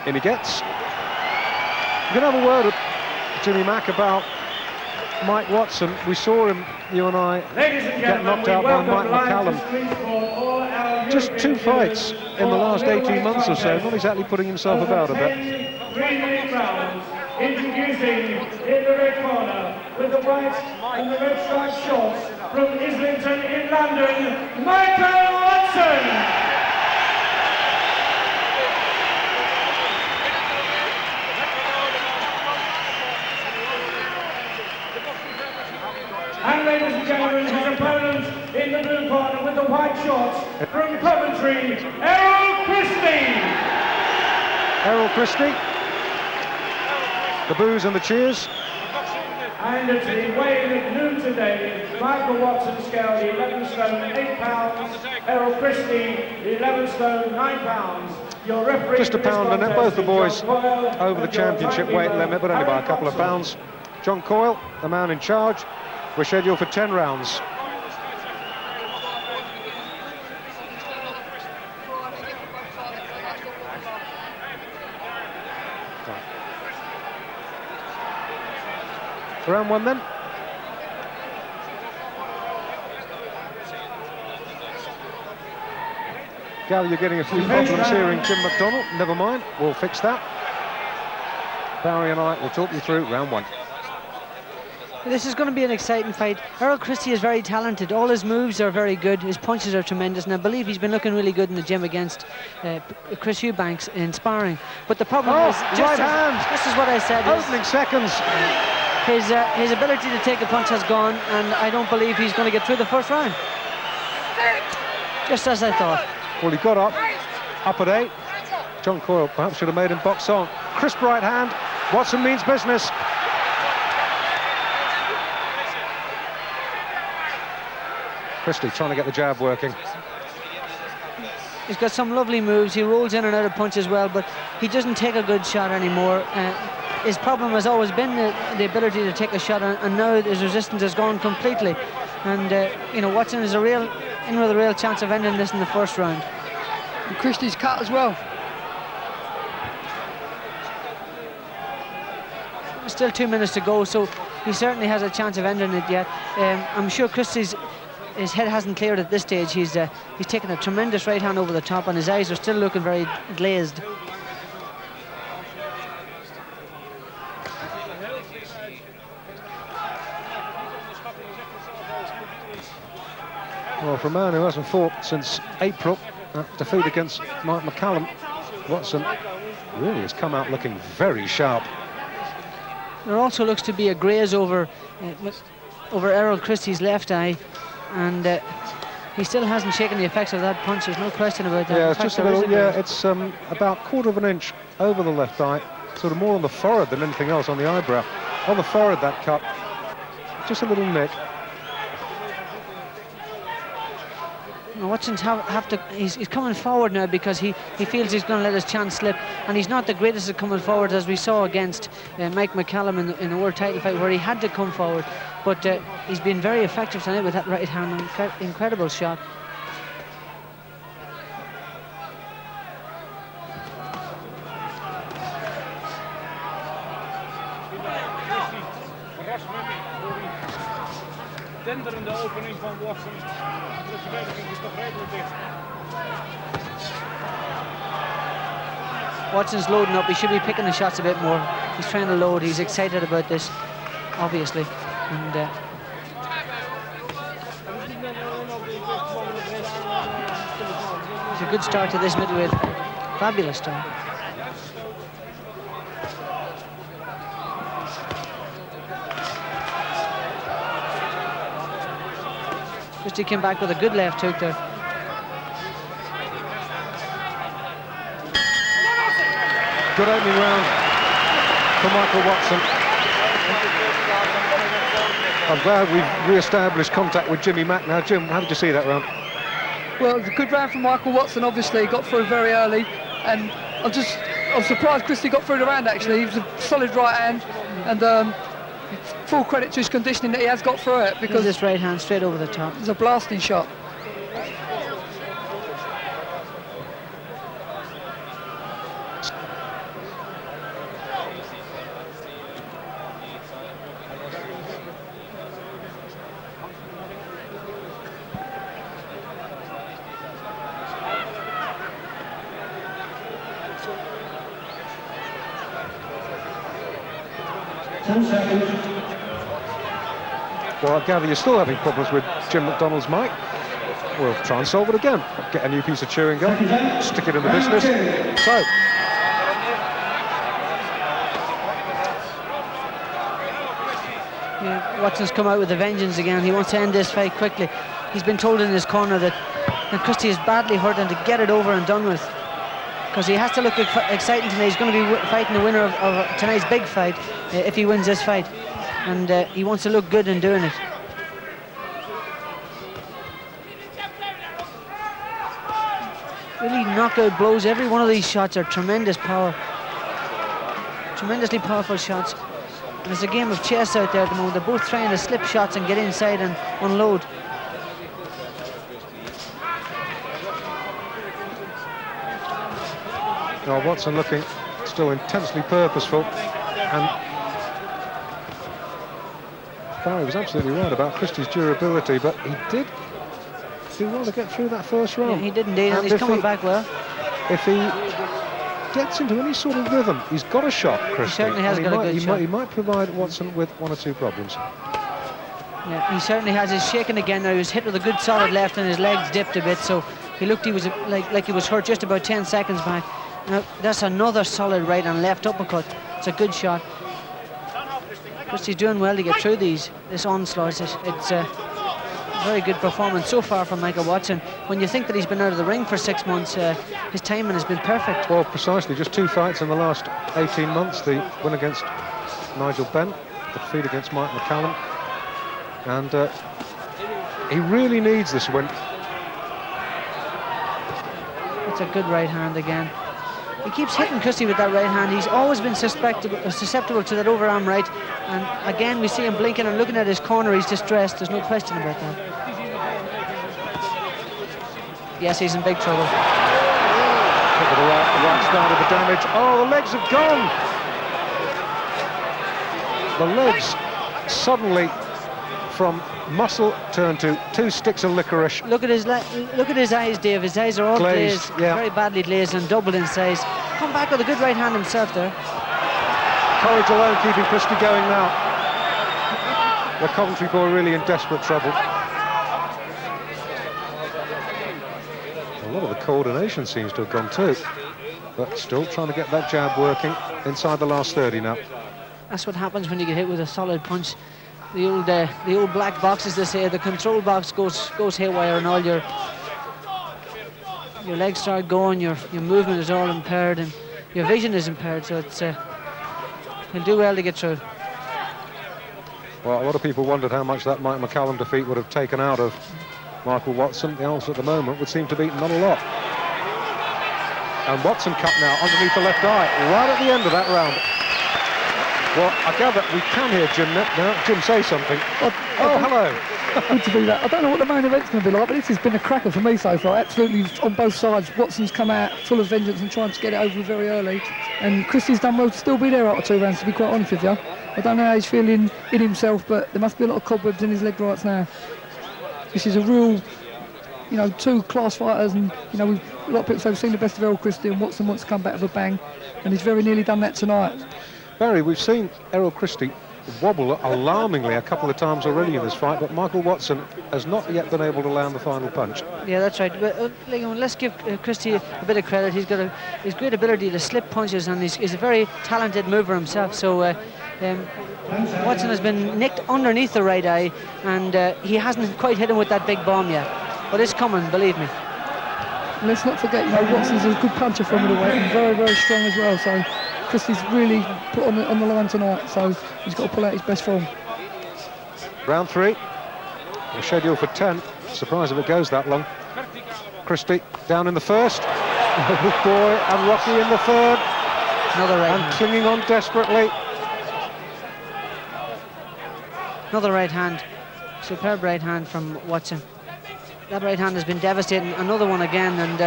In he gets. We're going to have a word with Jimmy Mack about Mike Watson. We saw him, you and I, get knocked out by Mike McCallum. Just 2 fights in the last 18 months or so, not exactly putting himself about a bit. Introducing in the red corner with the white and the red striped shorts from Islington in London, Michael Watson. And ladies and gentlemen, his opponent in the blue corner with the white shorts from Coventry, Errol Christie. Errol Christie. The boos and the cheers. And it's been weighed at noon today. Michael Watson scaled 11 stone 8 pounds. Errol Christie 11 stone 9 pounds. Your referee just a pound, and both the boys over the championship weight limit, but only by a couple of pounds. John Coyle, the man in charge. We're scheduled for 10 rounds. Round 1 then. Gal, you're getting a few problems here in Jim McDonald. Never mind, we'll fix that. Barry and I will talk you through round 1. This is going to be an exciting fight. Errol Christie is very talented. All his moves are very good. His punches are tremendous, and I believe he's been looking really good in the gym against Chris Eubanks in sparring. But the problem is, right hand. This is what I said. Opening seconds. His ability to take a punch has gone, and I don't believe he's going to get through the first round. Just as I thought. Well, he got up at 8. John Coyle perhaps should have made him box on. Crisp right hand. Watson means business. Christie trying to get the jab working. He's got some lovely moves. He rolls in and out of punches well, but he doesn't take a good shot anymore. His problem has always been the ability to take a shot, and now his resistance has gone completely. And you know, Watson is in with a real chance of ending this in the first round. And Christie's cut as well. Still 2 minutes to go, so he certainly has a chance of ending it yet. I'm sure Christie's his head hasn't cleared at this stage. He's taken a tremendous right hand over the top, and his eyes are still looking very glazed. Well, for a man who hasn't fought since April, that defeat against Mike McCallum, Watson really has come out looking very sharp. There also looks to be a graze over Errol Christie's left eye, and he still hasn't shaken the effects of that punch. There's no question about that. Yeah, it's just a little. Yeah, it's about 1/4 of an inch over the left eye, sort of more on the forehead than anything else on the eyebrow. On the forehead, that cut, just a little nick. Watson's he's coming forward now because he feels he's going to let his chance slip, and he's not the greatest at coming forward, as we saw against Mike McCallum in the world title fight, where he had to come forward, but he's been very effective tonight with that right hand. Incredible shot. Denderende opening van Watson. De verdediging is toch redelijk dicht. Watson's loading up. He should be picking the shots a bit more. He's trying to load. He's excited about this, obviously. And it's a good start to this middleweight. Fabulous start. Christie came back with a good left hook there. Good opening round for Michael Watson. I'm glad we've re-established contact with Jimmy Mack now. Jim, how did you see that round? Well, it was a good round for Michael Watson, obviously. He got through very early, and I'm surprised Christie got through the round, actually. He was a solid right hand, and full credit to his conditioning that he has got through it, because this right hand straight over the top. It's a blasting shot. 10 seconds. Well, I gather you're still having problems with Jim McDonald's mic. We'll try and solve it again. Get a new piece of chewing gum, stick it in the business. So, yeah, Watson's come out with a vengeance again. He wants to end this fight quickly. He's been told in his corner that Christie is badly hurt and to get it over and done with. Because he has to look exciting tonight. He's going to be fighting the winner of tonight's big fight if he wins this fight. And he wants to look good in doing it. Really knockout blows. Every one of these shots are tremendous power. Tremendously powerful shots. And it's a game of chess out there at the moment. They're both trying to slip shots and get inside and unload. well, Watson looking still intensely purposeful. And Barry was absolutely right about Christie's durability, but he did do well to get through that first round. Yeah, he did indeed, and he's coming back well. If he gets into any sort of rhythm, he's got a shot, Christie. He certainly has got a good shot. He might provide Watson with one or two problems. Yeah, he certainly has. He's shaking again now. He was hit with a good solid left and his legs dipped a bit, so he looked like he was hurt just about 10 seconds back. Now, that's another solid right and left uppercut. It's a good shot. Christie's doing well to get through this onslaught. It's a very good performance so far from Michael Watson. When you think that he's been out of the ring for 6 months, his timing has been perfect. Well, precisely. Just 2 fights in the last 18 months. The win against Nigel Benn, the defeat against Mike McCallum. And he really needs this win. It's a good right hand again. He keeps hitting Christie with that right hand. He's always been susceptible to that overarm right. And again, we see him blinking and looking at his corner. He's distressed. There's no question about that. Yes, he's in big trouble. Look at the right side of the damage. Oh, the legs have gone. The legs suddenly from muscle turned to 2 sticks of licorice. Look at his eyes, Dave. His eyes are all glazed, yeah. Very badly glazed and doubled in size. Come back with a good right hand himself there. Courage alone keeping Christie going now. The Coventry boy really in desperate trouble. A lot of the coordination seems to have gone too, but still trying to get that jab working inside the last 30 now. That's what happens when you get hit with a solid punch. The old black box, as they say, the control box goes haywire, and all your legs start going, your movement is all impaired, and your vision is impaired. So it's he'll do well to get through. Well, a lot of people wondered how much that Mike McCallum defeat would have taken out of Michael Watson. The answer at the moment would seem to be not a lot. And Watson cut now underneath the left eye, right at the end of that round. Well, I gather we can hear Jim now. Jim, say something. Oh, hello. Good to be that. I don't know what the main event's going to be like, but this has been a cracker for me so far. Absolutely on both sides. Watson's come out full of vengeance and trying to get it over very early. And Christie's done well to still be there after 2 rounds, to be quite honest with you. I don't know how he's feeling in himself, but there must be a lot of cobwebs in his leg rights now. This is a real, 2 class fighters, and, a lot of people say we've seen the best of Errol Christie, and Watson wants to come back with a bang, and he's very nearly done that tonight. Barry, we've seen Errol Christie wobble alarmingly a couple of times already in this fight, but Michael Watson has not yet been able to land the final punch. Yeah, that's right. But let's give Christie a bit of credit. He's got his great ability to slip punches, and he's a very talented mover himself. So Watson has been nicked underneath the right eye, and he hasn't quite hit him with that big bomb yet. But it's coming, believe me. Let's not forget, Watson's a good puncher from middleweight and very, very strong as well. So Christie's really put on the line tonight, so he's got to pull out his best form. Round 3. We're scheduled for 10. Surprised if it goes that long. Christie down in the first. Good boy, and Rocky in the third. Another right and hand. Clinging on desperately. Another right hand. Superb right hand from Watson. That right hand has been devastating. Another one again, and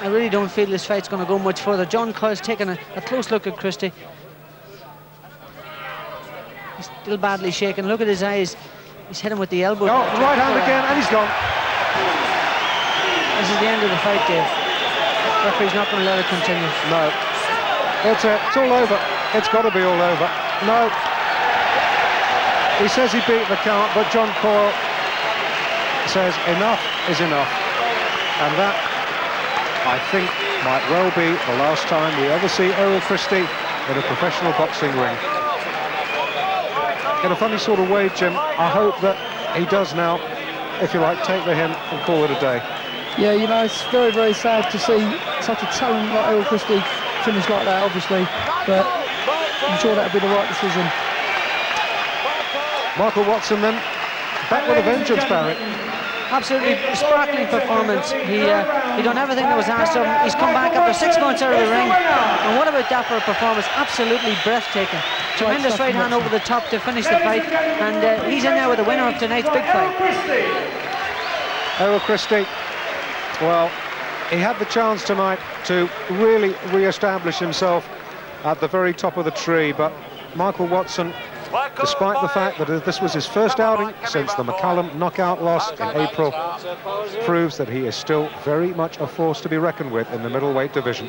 I really don't feel this fight's going to go much further. John Coyle's taking a close look at Christie. He's still badly shaken. Look at his eyes. He's hit him with the elbow. Oh, right hand again, and he's gone. This is the end of the fight, Dave. The referee's not going to let it continue. No. It's all over. It's got to be all over. No. He says he beat the count, but John Coyle says enough is enough. And that, I think, might well be the last time we ever see Errol Christie in a professional boxing ring. In a funny sort of way, Jim, I hope that he does now, if you like, take the hint and call it a day. Yeah, you know, it's very, very sad to see such a talent like Errol Christie finish like that, obviously, but I'm sure that would be the right decision. Michael Watson then, back with a vengeance, Barry. Absolutely sparkling performance. He done everything that was asked of him. He's come back after 6 months out of the ring. And what about that for a performance? Absolutely breathtaking. Tremendous right hand over the top to finish the fight. And he's in there with the winner of tonight's big fight. Errol Christie, well, he had the chance tonight to really re-establish himself at the very top of the tree, but Michael Watson, despite the fact that this was his first outing since the McCallum knockout loss in April, proves that he is still very much a force to be reckoned with in the middleweight division.